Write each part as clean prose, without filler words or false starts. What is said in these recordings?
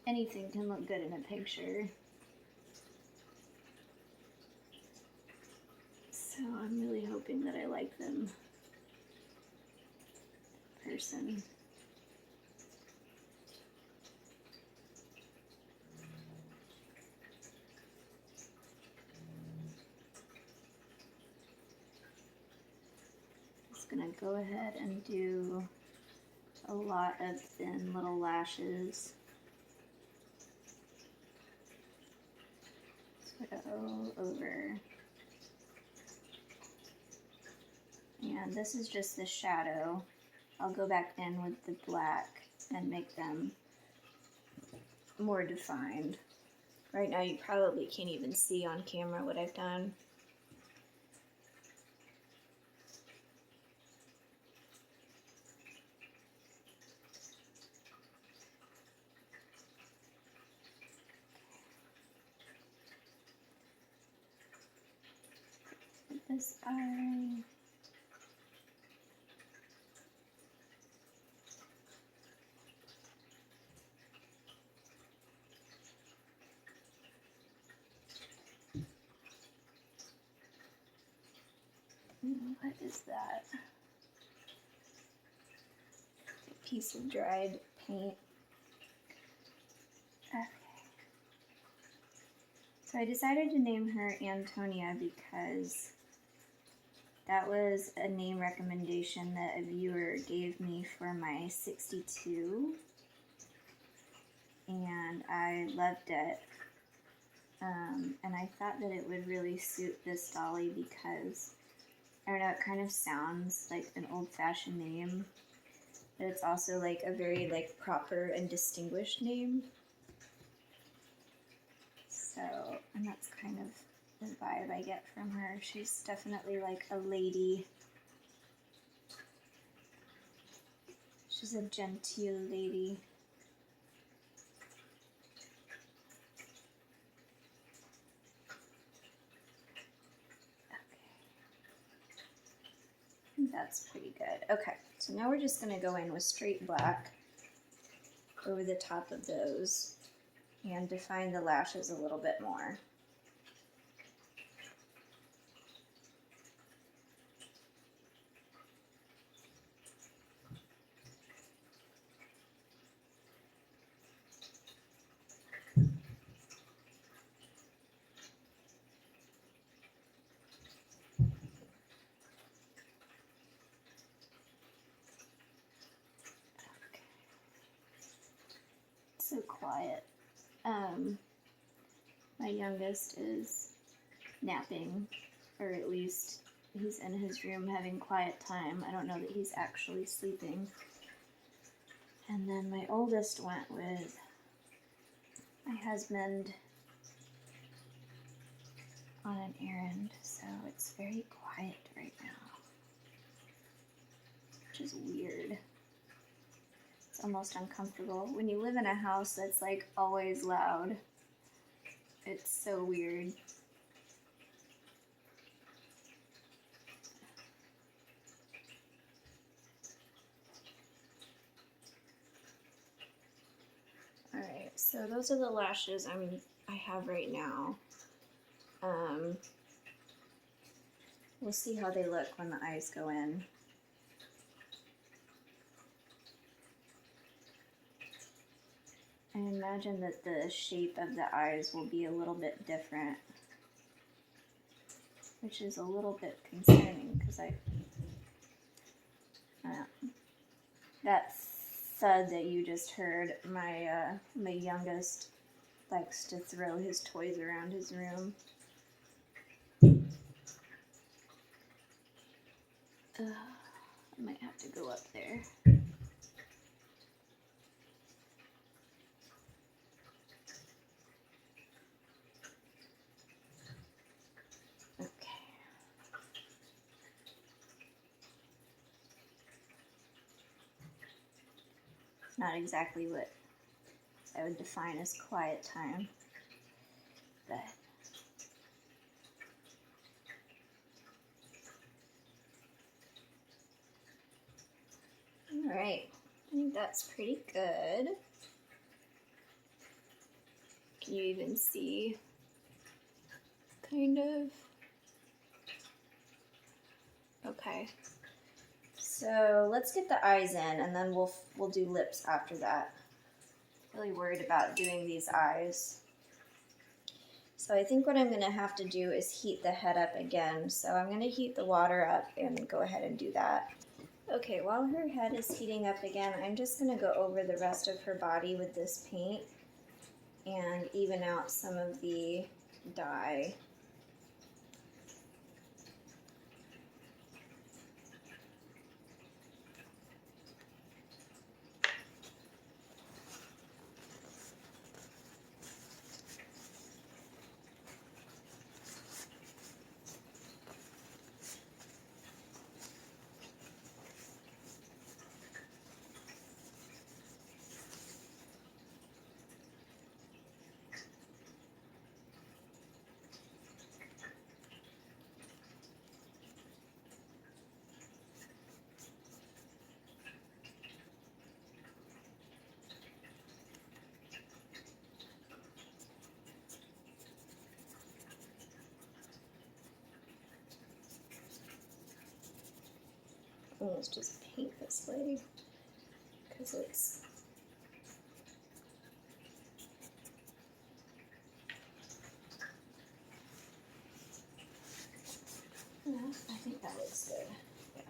anything can look good in a picture. So I'm really hoping that I like them in person. Just gonna go ahead and do a lot of thin little lashes. Sort of all over. And this is just the shadow. I'll go back in with the black and make them more defined. Right now you probably can't even see on camera what I've done. This eye. What is that? A piece of dried paint. Okay. So I decided to name her Antonia because that was a name recommendation that a viewer gave me for my 62, and I loved it. And I thought that it would really suit this dolly because, I don't know, it kind of sounds like an old-fashioned name, but it's also like a very like proper and distinguished name. So, and that's kind of the vibe I get from her. She's definitely like a lady. She's a genteel lady. That's pretty good. Okay, so now we're just gonna go in with straight black over the top of those and define the lashes a little bit more. So quiet. My youngest is napping, or at least he's in his room having quiet time. I don't know that he's actually sleeping. And then my oldest went with my husband on an errand, so it's very quiet right now, which is weird. It's almost uncomfortable. When you live in a house that's like always loud, it's so weird. Alright, so those are the lashes I have right now. We'll see how they look when the eyes go in. I imagine that the shape of the eyes will be a little bit different, which is a little bit concerning because that thud that you just heard, my youngest likes to throw his toys around his room. I might have to go up there. Not exactly what I would define as quiet time, but all right, I think that's pretty good. Can you even see? Kind of. Okay. So let's get the eyes in, and then we'll do lips after that. Really worried about doing these eyes. So I think what I'm going to have to do is heat the head up again. So I'm going to heat the water up and go ahead and do that. Okay, while her head is heating up again, I'm just going to go over the rest of her body with this paint and even out some of the dye. Let's just paint this way because it's I think that looks good. Yeah.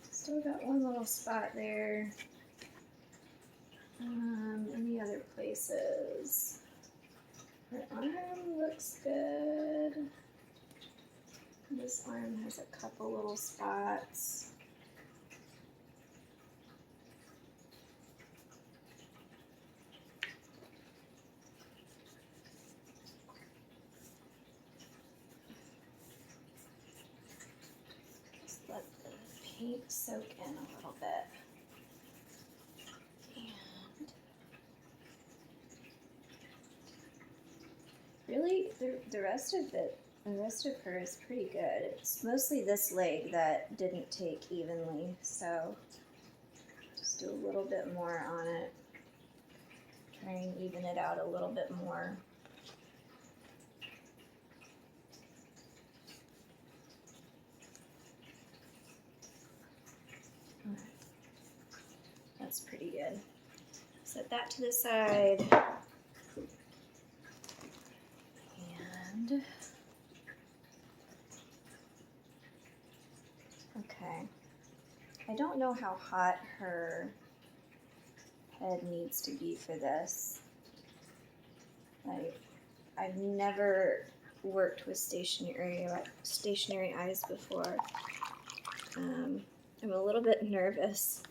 Still got one little spot there. Any other places? Her arm looks good. This arm has a couple little spots. Just let the paint soak in a little bit. Really, the rest of it, the rest of her is pretty good. It's mostly this leg that didn't take evenly, so just do a little bit more on it. Try and even it out a little bit more. That's pretty good. Set that to the side. Okay, I don't know how hot her head needs to be for this. Like, I've never worked with stationary eyes before. I'm a little bit nervous.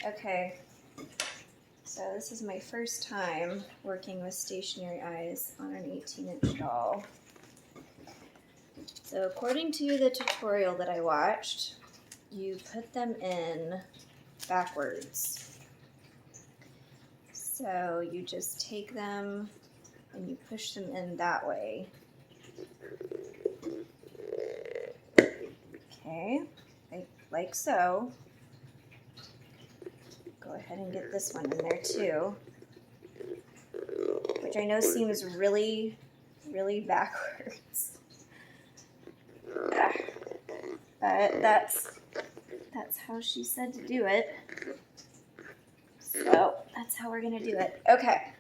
Okay, so this is my first time working with stationary eyes on an 18-inch doll. So according to the tutorial that I watched, you put them in backwards. So you just take them and you push them in that way. Okay, like so. Go ahead and get this one in there too, which I know seems really, really backwards. But that's how she said to do it. So that's how we're gonna do it. Okay.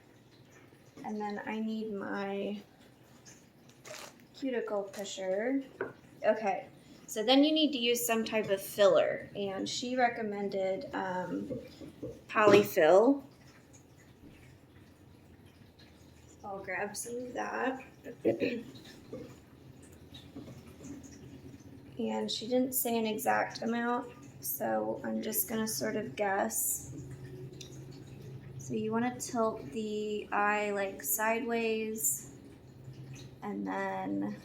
And then I need my cuticle pusher. Okay. So then you need to use some type of filler, and she recommended polyfill. I'll grab some of that. And she didn't say an exact amount, so I'm just gonna sort of guess. So you want to tilt the eye like sideways, and then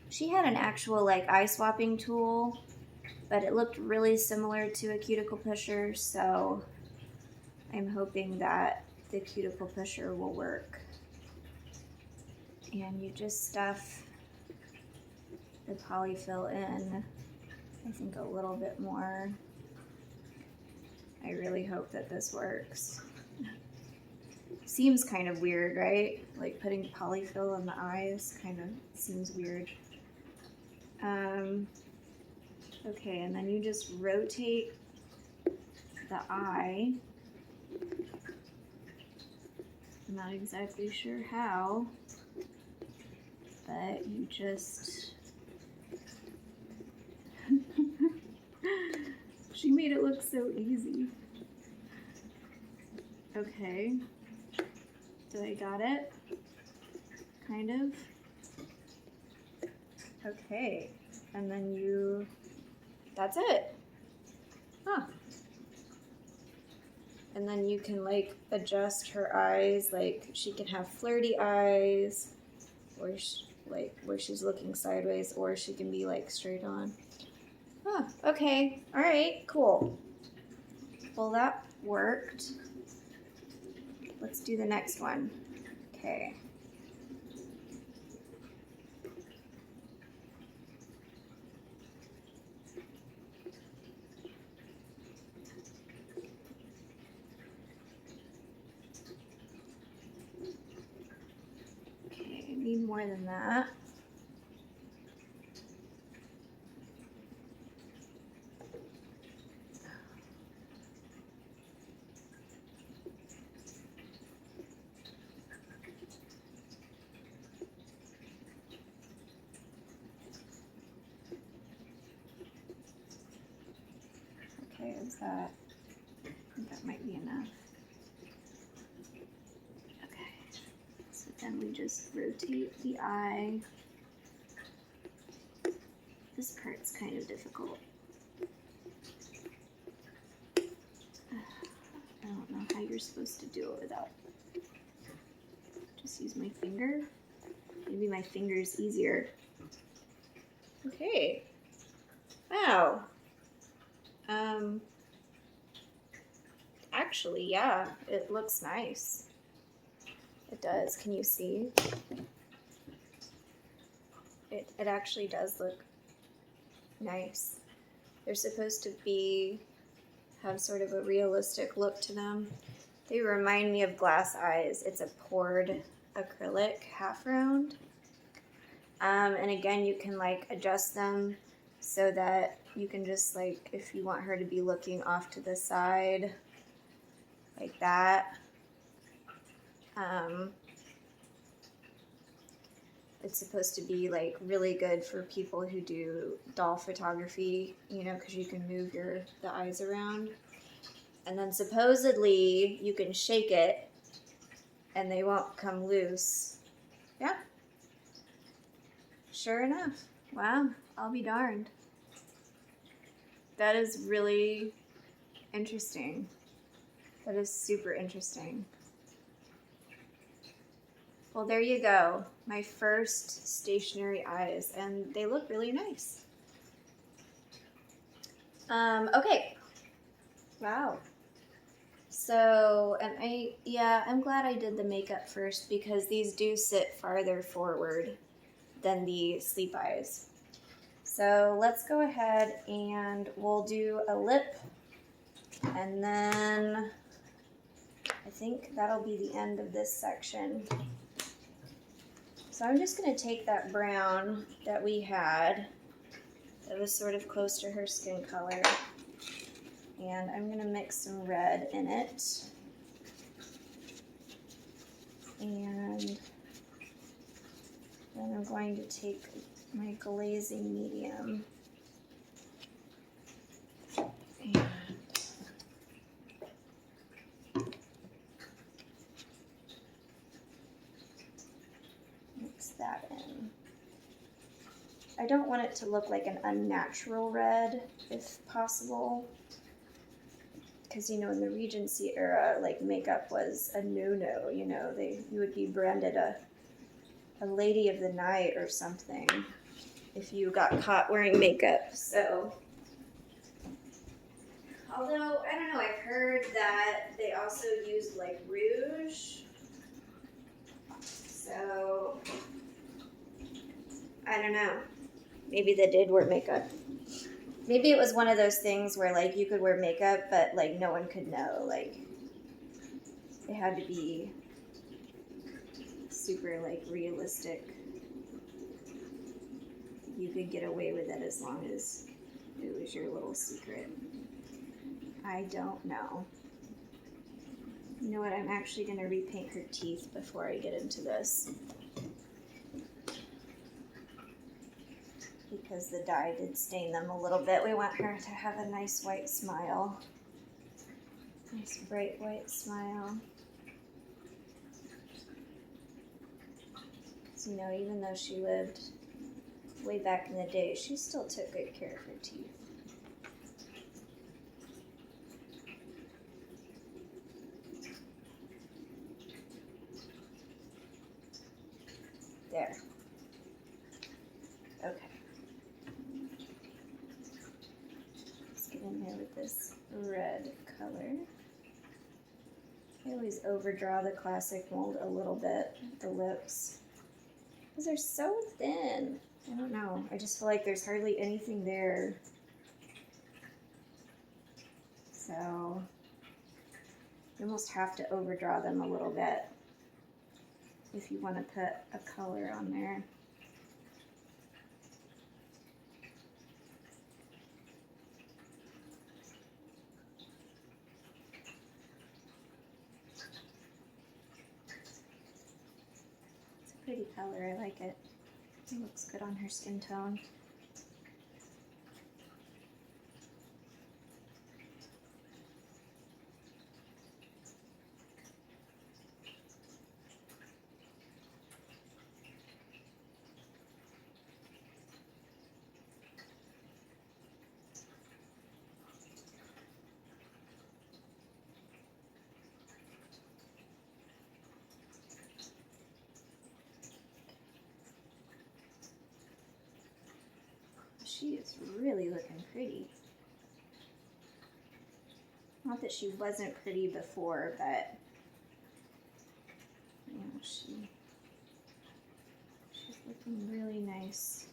she had an actual like eye swapping tool, but it looked really similar to a cuticle pusher, so I'm hoping that the cuticle pusher will work. And you just stuff the polyfill in I think a little bit more. I really hope that this works. Seems kind of weird, right? Like putting polyfill in the eyes kind of seems weird. Okay, and then you just rotate the eye. I'm not exactly sure how, but you just... She made it look so easy. Okay. So I got it? Kind of. Okay. And then you... That's it. Huh. And then you can like adjust her eyes. Like she can have flirty eyes, or like where she's looking sideways, or she can be like straight on. Huh. Okay. All right. Cool. Well, that worked. Let's do the next one. Okay. Okay, I need more than that. Okay, is that, I think that might be enough. Okay, so then we just rotate the eye. This part's kind of difficult. I don't know how you're supposed to do it without, just use my finger. Maybe my finger's easier. Okay. Wow. Actually, yeah, it looks nice. It does. Can you see? It actually does look nice. They're supposed to have sort of a realistic look to them. They remind me of glass eyes. It's a poured acrylic half round. And again, you can like adjust them so that you can just like, if you want her to be looking off to the side, like that. It's supposed to be like really good for people who do doll photography, you know, because you can move the eyes around. And then supposedly you can shake it and they won't come loose. Yeah. Sure enough. Wow, I'll be darned. That is really interesting. That is super interesting. Well, there you go. My first stationary eyes, and they look really nice. Okay. Wow. So, and I'm glad I did the makeup first because these do sit farther forward than the sleep eyes. So let's go ahead and we'll do a lip, and then I think that'll be the end of this section. So I'm just going to take that brown that we had that was sort of close to her skin color, and I'm going to mix some red in it. And then I'm going to take my glazing medium and mix that in. I don't want it to look like an unnatural red, if possible, because, you know, in the Regency era, like, makeup was a no-no, you know, you would be branded a lady of the night or something if you got caught wearing makeup. So, although, I don't know, I've heard that they also used, like, rouge, so, I don't know, maybe they did wear makeup. maybe it was one of those things where like you could wear makeup, but like no one could know. Like it had to be super like realistic. You could get away with it as long as it was your little secret. I don't know. You know what? I'm actually going to repaint her teeth before I get into this. Because the dye did stain them a little bit. We want her to have a nice white smile. Nice bright white smile. So, you know, even though she lived way back in the day, she still took good care of her teeth. There. Okay. Let's get in there with this red color. I always overdraw the classic mold a little bit, the lips, because they're so thin. I don't know. I just feel like there's hardly anything there. So you almost have to overdraw them a little bit if you want to put a color on there. It's a pretty color. I like it. It looks good on her skin tone. She is really looking pretty. Not that she wasn't pretty before, but you know, she's looking really nice.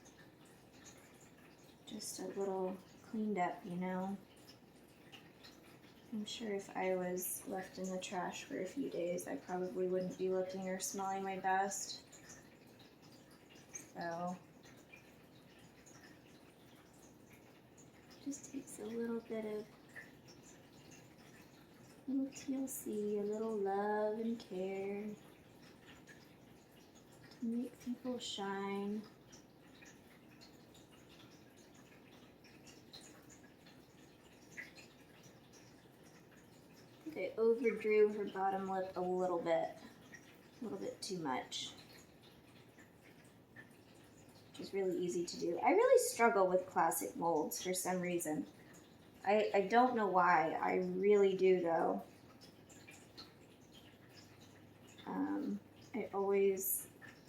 Just a little cleaned up, you know. I'm sure if I was left in the trash for a few days, I probably wouldn't be looking or smelling my best. So just takes a little bit of little TLC, a little love and care to make people shine. I think I overdrew her bottom lip a little bit too much. Which is really easy to do. I really struggle with classic molds for some reason. I don't know why. I really do though.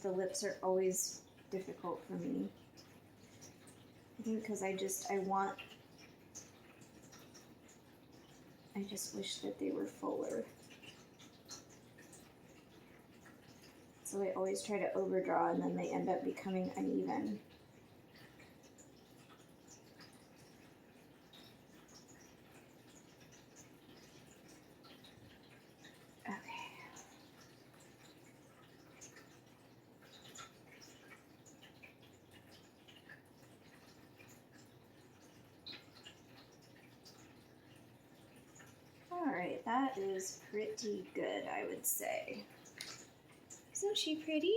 The lips are always difficult for me. I think because I just wish that they were fuller. So I always try to overdraw and then they end up becoming uneven. Alright, that is pretty good, I would say. Isn't she pretty?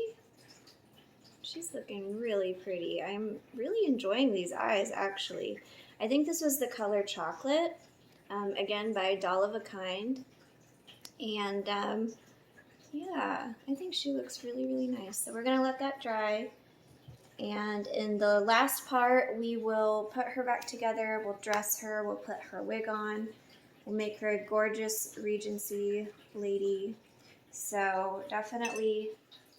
She's looking really pretty. I'm really enjoying these eyes, actually. I think this was the color Chocolate, again by Doll of a Kind. And yeah, I think she looks really, really nice. So we're going to let that dry. And in the last part, we will put her back together. We'll dress her. We'll put her wig on. We'll make her a gorgeous Regency lady. So definitely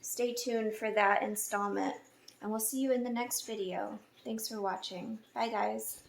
stay tuned for that installment. And we'll see you in the next video. Thanks for watching. Bye, guys.